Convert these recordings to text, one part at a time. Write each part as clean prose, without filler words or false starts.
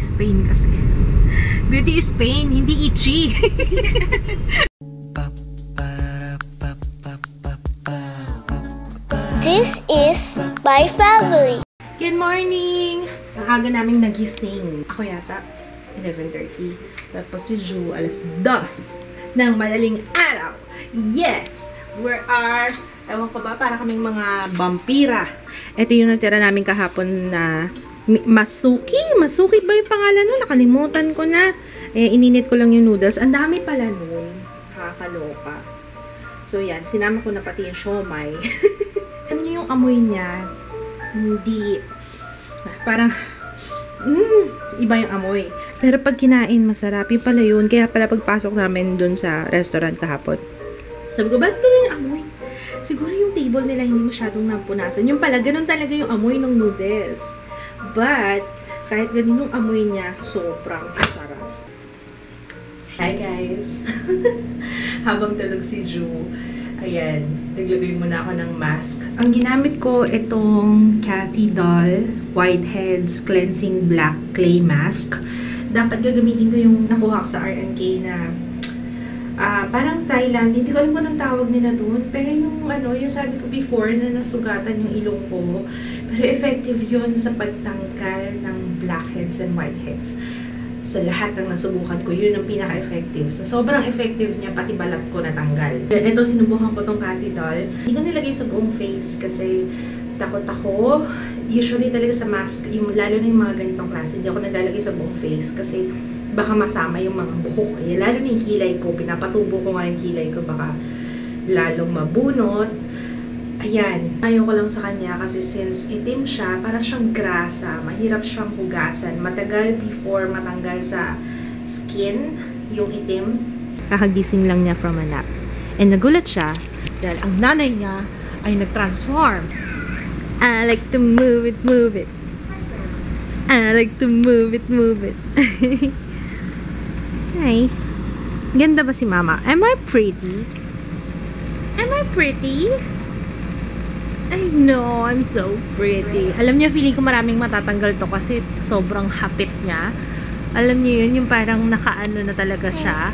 is pain kasi. Beauty is pain, hindi itchy. This is my family. Good morning! Ang aga naming nagising. Ako yata, 11:30. Tapos si Ju, alas 2 ng madaling araw. Yes! We are, ewan ko ba, para kaming mga vampira. Ito yung natira namin kahapon na Masuki? Masuki ba yung pangalan nun? Nakalimutan ko na. Ininit ko lang yung noodles. Ang dami pala nun. Kakaloka. So yan, sinama ko na pati yung siomai. Alam niyo yung amoy niya, hindi, parang, iba yung amoy. Pero pag kinain, masarap. Yung pala yun. Kaya pala pagpasok namin dun sa restaurant kahapon, sabi ko, ba't ganun yung amoy? Siguro yung table nila hindi masyadong napunasan. Yung pala, ganun talaga yung amoy ng noodles. But, kahit ganun yung amoy niya, sobrang sarap. Hi guys! Habang tulog si Ju, ayan, naglagay muna ako ng mask. Ang ginamit ko, itong Cathy Doll Whitehead's Cleansing Black Clay Mask. Dapat gagamitin ko yung nakuha ko sa RNK na parang Thailand. Hindi ko alam kung anong tawag nila doon. Pero yung yung sabi ko before na nasugatan yung ilong ko. Pero effective yun sa pagtanggal ng blackheads and whiteheads. Sa lahat ng nasubukan ko, yun ang pinaka-effective. So, sobrang effective niya, pati balat ko natanggal. Ito, sinubukan ko tong Cathy Doll. Hindi ko nilagay sa buong face kasi takot ako. Usually talaga sa mask, lalo na yung mga ganitong klase, hindi ako naglalagay sa buong face kasi baka masama yung mga buhok. Lalo na yung kilay ko, pinapatubo ko nga yung kilay ko, baka lalong mabunot. Ayan, ayaw ko lang sa kanya kasi since itim siya, parang siyang grasa, mahirap siyang hugasan. Matagal before matanggal sa skin yung itim. Kakagising lang niya from a nap. And nagulat siya dahil ang nanay niya ay nag-transform. I like to move it, move it. I like to move it, move it. Hi. Ganda ba si Mama? Am I pretty? Am I pretty? I know, I'm so pretty. Alam niyo, feeling ko maraming matatanggal to kasi sobrang hapit niya. Alam niyo yun, yung parang nakaano na talaga siya.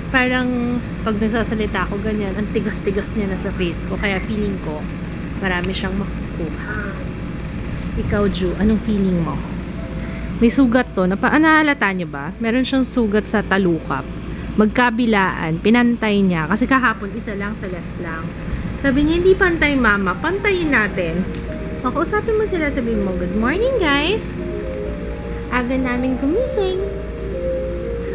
Parang pag nagsasalita ako ganyan, ang tigas-tigas niya na sa face ko. Kaya feeling ko, marami siyang makukuha. Ikaw, Ju, anong feeling mo? May sugat to. Nahalata niyo ba? Meron siyang sugat sa talukap. Magkabilaan, pinantay niya. Kasi kahapon, isa lang sa left lang. Sabi niya, hindi pantay Mama, pantayin natin. Makausapin mo sila, sabihin mo, good morning guys. Aga namin gumising.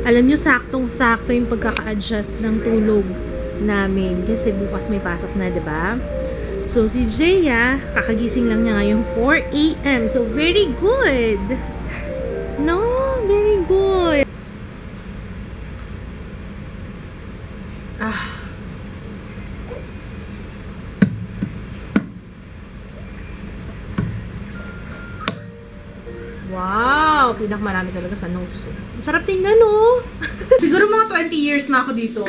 Alam niyo, saktong-sakto yung pagkaka-adjust ng tulog namin. Kasi bukas may pasok na, diba? So, si Jaya, kakagising lang niya ngayong 4 AM. So, very good. No, very good. Wow! Pinakamarami talaga sa nose. Sarap tingnan, no? Siguro mga 20 years na ako dito.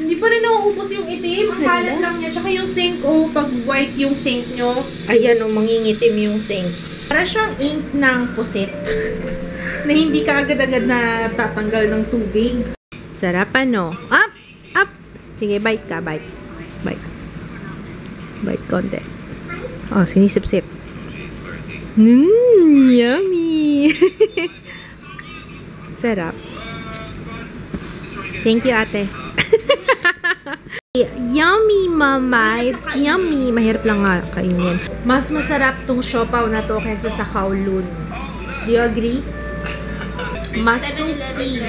Hindi pa rin nauubos yung itim. Ang kalat lang niya. Tsaka yung sink, pag white yung sink nyo, ayan, mangingitim yung sink. Para siyang ink ng pusit. Na hindi ka agad-agad na tatanggal ng tubig. Sarap, ano? Up! Up! Sige, bite ka, bite. Bite. Bite konti. Oh, sinisip-sip. Yummy! Sarap. Thank you, ate. Yummy, Mama! It's yummy! Mahirap lang nga kainin. Mas masarap tong siopaw na to kaysa sa Kowloon. Do you agree? Masuki.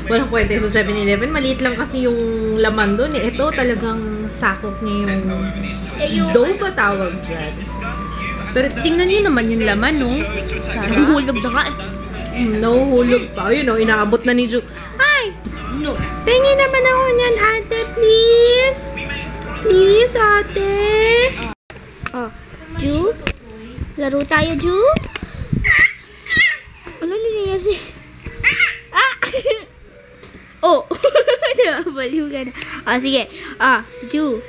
Walang kwenta sa 7-Eleven. Maliit lang kasi yung laman doon. Ito talagang sakop niya yung dough ba tawag dyan? Pero tingnan niyo naman yung laman, no? Hulog na ka eh. Nahuhulog pa. Yun, no? Inaabot na ni Ju. Hi! No. Pengi naman ako niyan, ate, please. Please, ate. Oh, Ju? Laro tayo, Ju? Ano nangyayari? Ah! Oh! Nabaliw ka na. Oh, sige. Ju.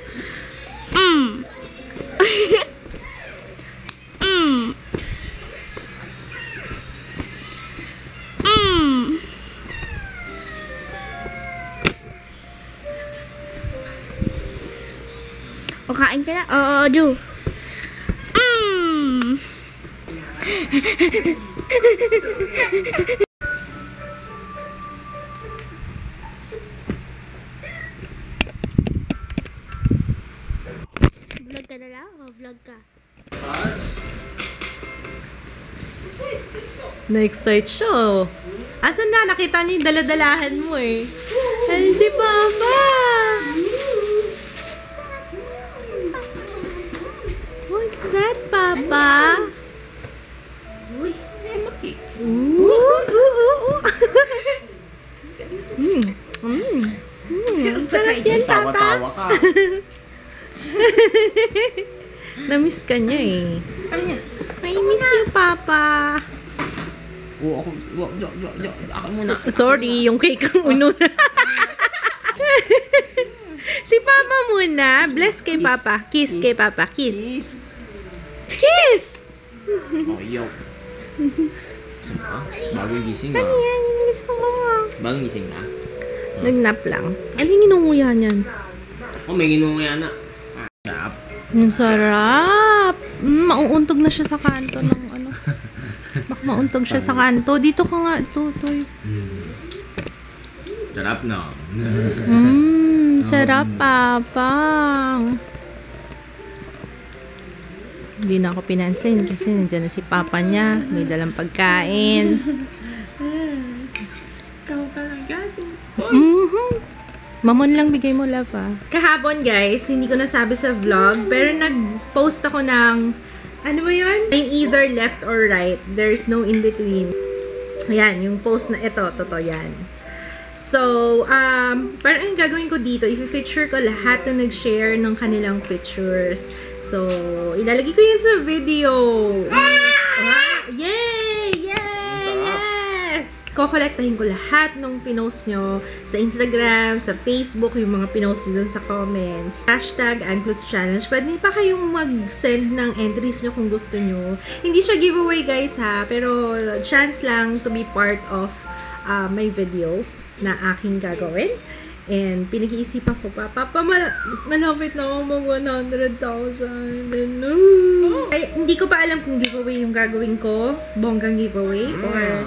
O, kain ka na? Oo, Ju. Vlog ka na lang? O, vlog ka? Na-excite siya. Oh. Asan na? Nakita niyo yung daladalahan mo eh. Ayun si Papa! What's that, Papa? Uy, maki. Sarap yan, Papa. Tawa-tawa ka. Na-miss ka niya eh. Ay niya. I miss you, Papa. Oo, ako. Ako muna. Sorry, yung cake ang uno na. Si Papa muna. Bless kay Papa. Kiss kay Papa. Kiss. Kiss! Oh, yo. Bagong gising Ano ah. yan? Yung gusto ko. Bagong gising na. Nagnap lang. Aling inunguya niyan? Oh, may ginuya na. Sarap. Ang sarap. Mauuntog na siya sa kanto ng ano. Bak mauntog siya sa kanto. Dito ka nga. Tutoy. Sarap na. Sarap, Papa. Hindi na ako pinansin kasi nandiyan na si Papa niya. May dalang pagkain. Ikaw talaga. Mamon lang bigay mo, love, ah. Kahapon, guys, hindi ko nasabi sa vlog, pero nag-post ako ng, ano ba yun? I'm either left or right. There's no in between. Ayan, yung post na ito, totoo yan. So, parang ang gagawin ko dito, i-feature ko lahat na nag-share ng kanilang pictures. So, ilalagay ko yun sa video. Yay! Yay! Yes! Kokolektahin ko lahat ng pinost nyo sa Instagram, sa Facebook, yung mga pinost nyo dun sa comments. Hashtag Anclus Challenge. Pwede pa kayong mag-send ng entries nyo kung gusto nyo. Hindi siya giveaway, guys, ha? Pero chance lang to be part of my video na aking gagawin. And pinag-iisipan ko pa, Papa, malapit na ako mag 100,000. No. Ay, hindi ko pa alam kung giveaway yung gagawin ko. Bonggang giveaway or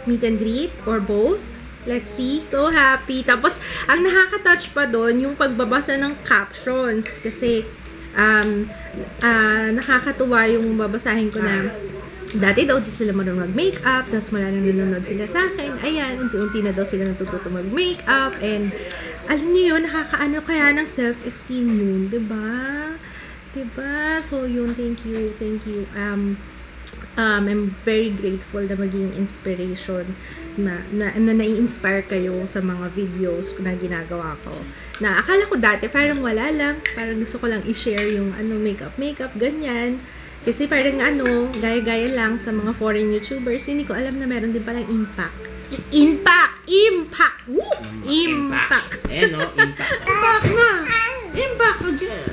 meet and greet or both. Let's see. So happy. Tapos, ang nakaka-touch pa doon, yung pagbabasa ng captions. Kasi, nakakatuwa yung babasahin ko na dati daw sila marunong mag-makeup, tapos mula nang nanonood sila sa akin, ayan, unti-unti na daw sila natututo mag-makeup, and alam niyo yun, nakakaano kaya ng self-esteem yun, diba? Diba? So yun, thank you. I'm very grateful na maging inspiration na nai-inspire kayo sa mga videos na ginagawa ko. Na akala ko dati parang wala lang, parang gusto ko lang i-share yung makeup, ganyan. Kasi parang gaya-gaya lang sa mga foreign YouTubers, hindi ko alam na meron din palang impact. Impact! Woo! Impact! Ayan o, impact. Impact nga! Impact again!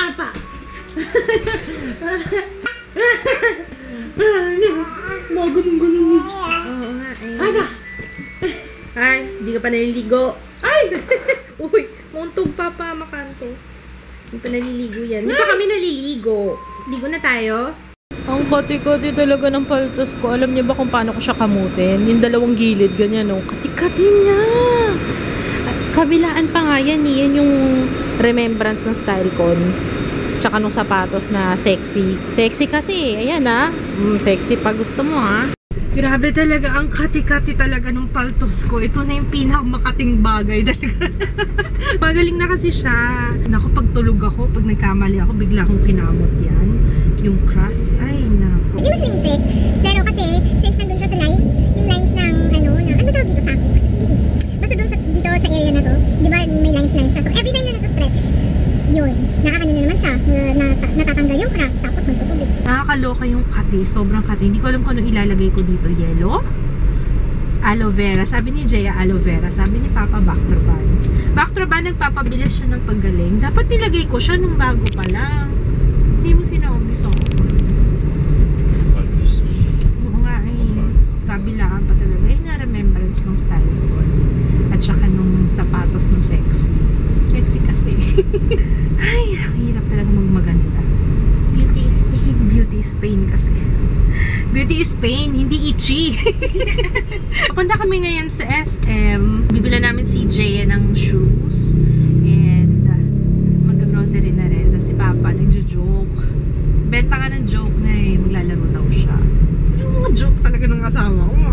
Impact! Magunong-gunong mo. Oo nga eh. Ay, hindi ka pa naliligo. Ay! Uy, muntog pa makanto. Hindi pa naliligo yan. Hindi pa kami naliligo. Ligo na tayo. Ang kati-kati talaga ng paltos ko. Alam niyo ba kung paano ko siya kamutin? Yung dalawang gilid, ganyan o. Kati-kati niya. Kabilaan pa nga yan. Yan yung remembrance ng Stylecon. Tsaka nung sapatos na sexy. Sexy kasi. Ayan ha. Sexy pa gusto mo ha. Grabe talaga, ang kati-kati talaga ng paltos ko. Ito na yung pinakamakating bagay talaga. Magaling na kasi siya. Naku, pag tulog ako, pag nagkamali ako, bigla akong kinamot yan. Yung crust, ay naku. Hindi mo siya inflict, pero kasi, since nandun siya sa lines, yung lines ng, ano tawag dito sa ako? Basta dun dito sa area na to, di ba may lines siya. So every time na nasa stretch, yun, nakakano na naman siya, natatanggal yung crust, tapos magtutubig. Nakakaloka yung kati, sobrang kati. Hindi ko alam kung anong ilalagay ko dito. Yellow? Aloe vera. Sabi ni Jaya, aloe vera. Sabi ni Papa, Bactroban. Bactroban, nagpapabilis siya ng paggaling. Dapat nilagay ko siya nung bago pa lang. Hindi mo sinabi sa ako. Oo nga eh. Kabilaan pa talaga. Yun na remembrance ng style ko. At saka nung sapatos na sexy. Ay, hirap talaga magmaganda. Beauty is pain. Beauty is pain kasi. Beauty is pain, hindi itchy. Punta kami ngayon sa SM. Bibila namin si Jaya ng shoes. And mag-grocery na rin. Tapos si Papa nagjo-joke. Benta ka ng joke na eh. Maglalaro daw siya. Yung mga joke talaga ng asawa ko.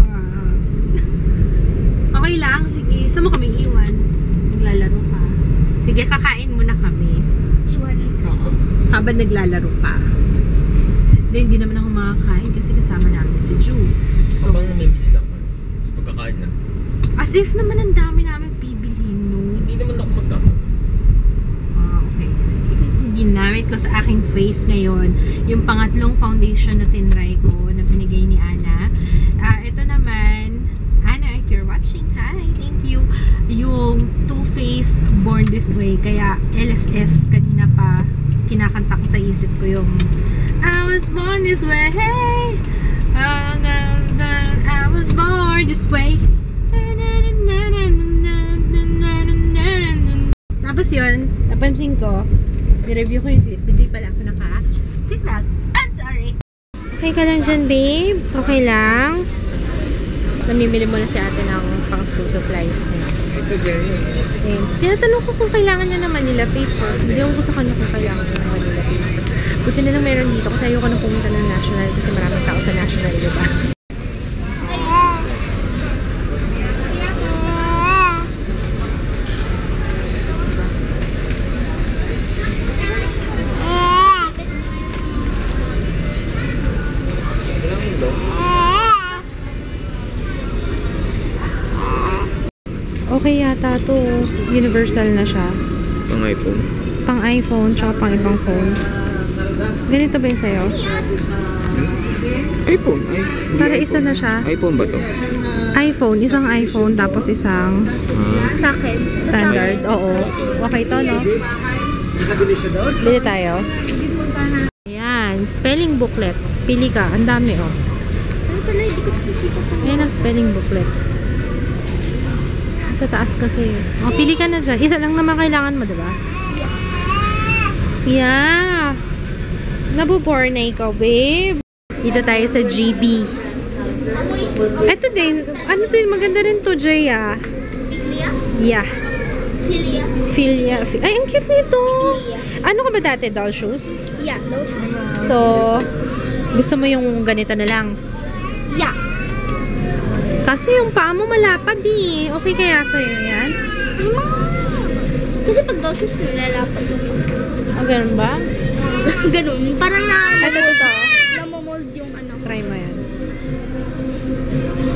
Okay lang, sige. Saan mo kami iwan? Maglalaro ka. Sige, kakain muna kami. Iwanan ko. Habang naglalaro pa. Hindi naman ako makakain kasi kasama namin si Ju. So, Habang namimili lang man. Pagkakain na. as if naman ang dami namin bibilhin, no? Hindi naman ako magkakain. Okay. Sige. Ginamit ko sa aking face ngayon yung pangatlong foundation na tinry ko na binigay ni Ana. Ito naman, Ana, if you're watching, hi, thank you. Yung Too Faced Born This Way. Kaya LSS kanina pa kinakanta ko sa isip ko yung I was born this way. I was born this way. Tapos yun, napansin ko, i-review ko yung clip. Hindi pala ako naka-seatbelt. I'm sorry. Okay ka lang dyan, babe? Okay lang? Namimili mo na si ate ng pang school supplies. Ito, Jerry. Okay. Tinatanong ko kung kailangan niya ng Manila paper. Hindi ako sa kanya kung kailangan niya ng Manila paper. Buti na lang meron dito kasi ayoko nang pumunta ng National kasi maraming tao sa National, di ba? Okay yata to. Universal na siya. Pang iPhone. Pang iPhone, tsaka pang ibang phone. Ganito ba yung sa'yo? iPhone? Para isa na siya. iPhone ba to? iPhone, isang iPhone, tapos isang Sa akin. standard. Oo. Okay to, no? Bili tayo. Ayan, spelling booklet. Pili ka. Ang dami, oh. Ano pala, hindi ko nakikita pa. Ayan ang spelling booklet. Sa taas kasi. Oh, pili ka na dyan. Isa lang naman kailangan mo, diba? Yeah. Nabobore na ikaw, babe. Dito tayo sa GB. Ito din. Ano din? Maganda rin to, Jaya. Biglia? Yeah. Filia? Filia. Ay, ang cute nito. Ano ka ba dati? Doll shoes? Yeah, lotion. So, gusto mo yung ganito na lang? Yeah. Kasi yung paa mo malapad eh. Okay kaya sa'yo yan? Kasi pag lotion, nilalapad yung Ganun ba? ganun. Parang Ito. namomold yung ano. Try mo yan.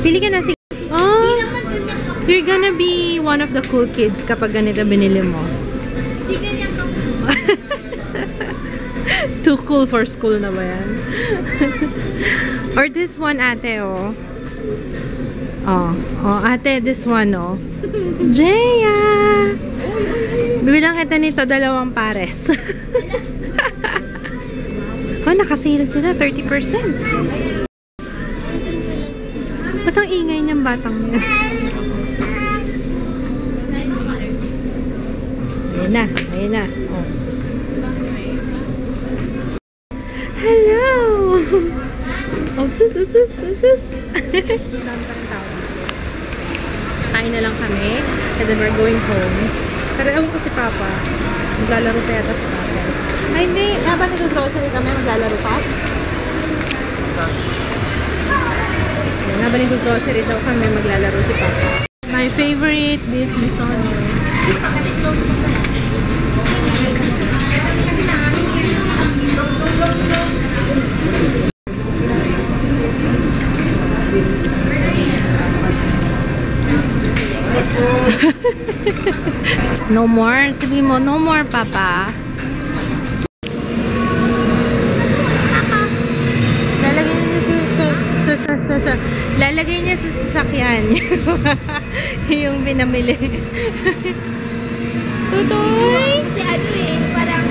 Pili ka na si... Oh! You're gonna be one of the cool kids kapag ganito binili mo. Hindi ganyan ka. Too cool for school na ba yan? Or this one, ate, oh. Oh, ate, this one, oh. Jaya! Bibilang kita nito, 2 pares. Oh, nakasale sila, 30%. Ba't ang ingay niyang batang yun? Ayun na. Oh. Hello! Oh, sus. Kain na lang kami. And then we're going home. Pero ewan ko si Papa. Maglalaro pa yata sa castle. Ay, hindi. Habang nag-grocery kami, maglalaro pa. Habang nag-grocery daw kami, maglalaro si Papa. My favorite beef misono. No more. Sabi mo, no more, Papa. Lalagay niya lalagay niya sa sasakyan. Yung binamili. Tutoy! Kasi ano eh, parang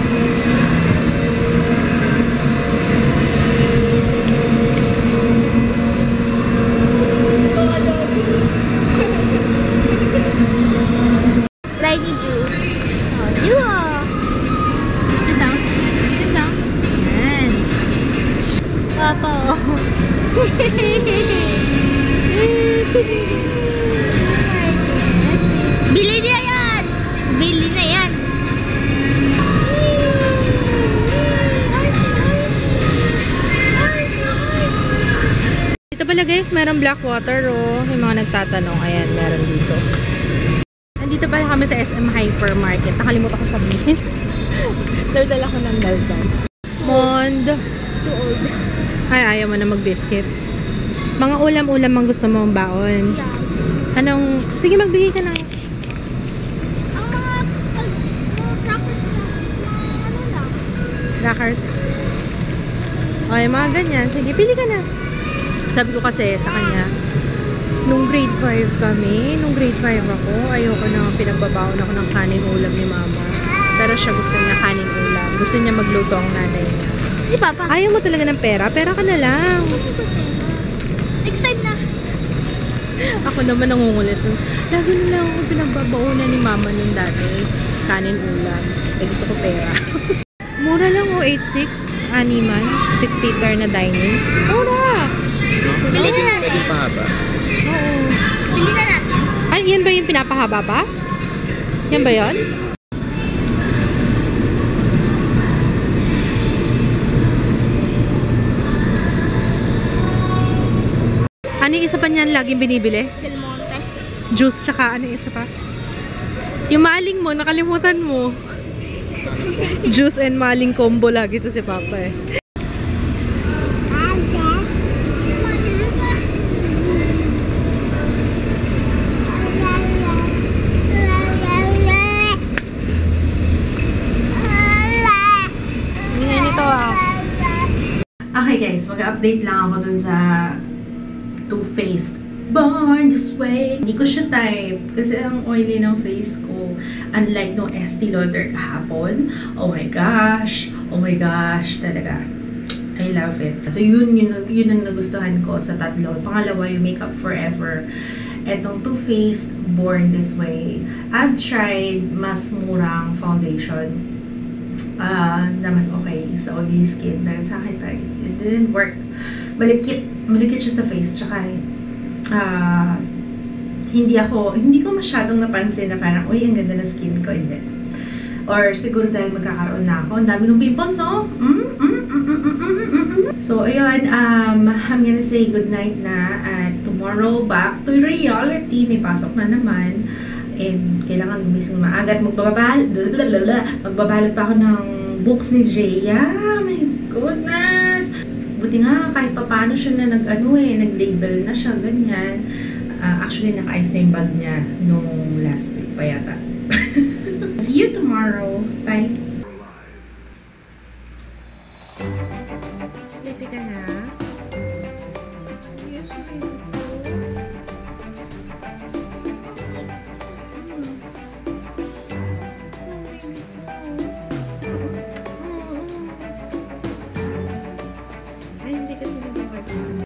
try ni Ju. Yeah. Papa, oh. Bili niya yan! Bili na yan! Dito pala guys, meron Blackwater, oh. Yung mga nagtatanong, ayan, meron dito. Nandito pala kami sa SM Hypermarket. Nakalimutan ko sabihin. Daldal ako ng daldal. Mond. Too old. Ay, ayaw mo na mag-biscuits. Mga ulam-ulam ang gusto mong baon. Yeah. Anong... Sige, magbigay ka na. Ang mga crackers na, ano lang. Crackers. Okay, mga ganyan. Sige, pili ka na. Sabi ko kasi sa kanya, nung grade 5 kami, nung grade 5 ako, ayoko na pinagbabaon ako ng kanin ulam ni mama. Pero siya gusto niya kanin ulam. Gusto niya magluto ang nanay niya. Si Papa. Ayaw mo talaga ng pera? Pera ka na lang. Next time na. Ako naman nangungulit. Lagi na lang ako pinagbabaonan ni mama nung dati. Kanin ulam. Eh gusto ko pera. Mura lang oh, 8.6. Animan. 6-seater na dining. Mura! Bili na natin. Pwede pa ba? Oo. Bili na natin. Ay, yan ba yung pinapahaba pa? Yan ba yun? Ano yung isa pa niyan laging binibili? Del Monte. Juice, tsaka ano yung isa pa? Yung maling mo, nakalimutan mo. Juice and maling combo lagi to si Papa eh. Ingay nito ah. Okay guys, mag-update lang ako dun sa Too Faced Born This Way. Hindi ko siya type kasi ang oily ng face ko. Unlike no Estee Lauder kahapon. Oh my gosh talaga. I love it. So yun ang nagustuhan ko sa tatlo. Pangalawa yung Makeup Forever. Etong Too Faced Born This Way. I've tried mas murang foundation na mas okay sa oily skin. Pero sa akin it didn't work. Malikit siya sa face, tsaka hindi ko masyadong napansin na parang, uy, ang ganda ng skin ko, hindi. Or siguro dahil magkakaroon na ako, ang dami kong pimples, no? So, ayun, I'm gonna say goodnight na, at tomorrow, back to reality, may pasok na naman, and kailangan gumising maaga at magbabalot pa ako ng books ni Jaya. My goodness! Buti nga, kahit pa paano siya na nag-label na siya, ganyan. Actually, naka-ayos na yung bag niya nung last week pa yata. See you tomorrow. Bye!